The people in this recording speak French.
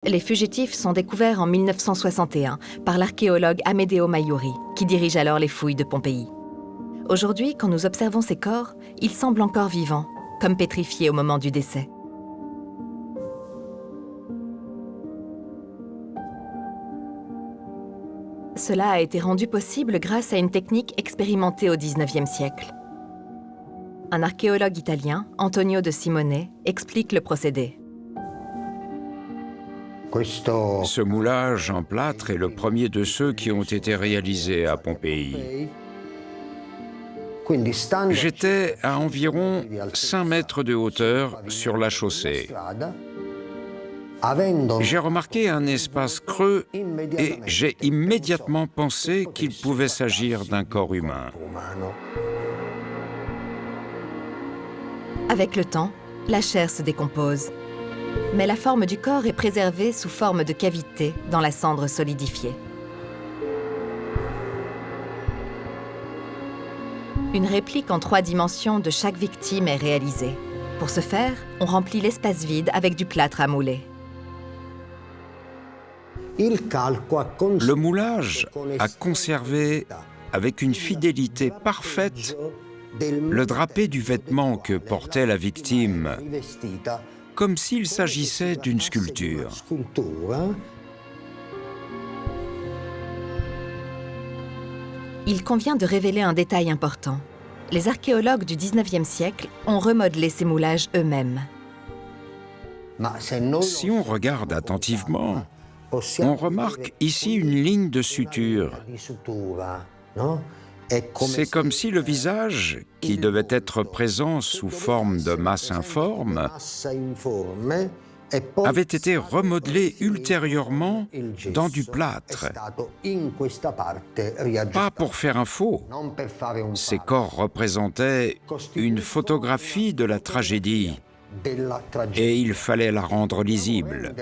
Les fugitifs sont découverts en 1961 par l'archéologue Amedeo Maiuri, qui dirige alors les fouilles de Pompéi. Aujourd'hui, quand nous observons ces corps, ils semblent encore vivants, comme pétrifiés au moment du décès. Cela a été rendu possible grâce à une technique expérimentée au XIXe siècle. Un archéologue italien, Antonio de Simone, explique le procédé. Ce moulage en plâtre est le premier de ceux qui ont été réalisés à Pompéi. J'étais à environ 5 mètres de hauteur sur la chaussée. J'ai remarqué un espace creux et j'ai immédiatement pensé qu'il pouvait s'agir d'un corps humain. Avec le temps, la chair se décompose. Mais la forme du corps est préservée sous forme de cavité dans la cendre solidifiée. Une réplique en 3 dimensions de chaque victime est réalisée. Pour ce faire, on remplit l'espace vide avec du plâtre à mouler. Le moulage a conservé, avec une fidélité parfaite, le drapé du vêtement que portait la victime, comme s'il s'agissait d'une sculpture. Il convient de révéler un détail important. Les archéologues du XIXe siècle ont remodelé ces moulages eux-mêmes. Si on regarde attentivement, on remarque ici une ligne de suture. C'est comme si le visage, qui devait être présent sous forme de masse informe, avait été remodelé ultérieurement dans du plâtre. Pas pour faire un faux. Ces corps représentaient une photographie de la tragédie et il fallait la rendre lisible.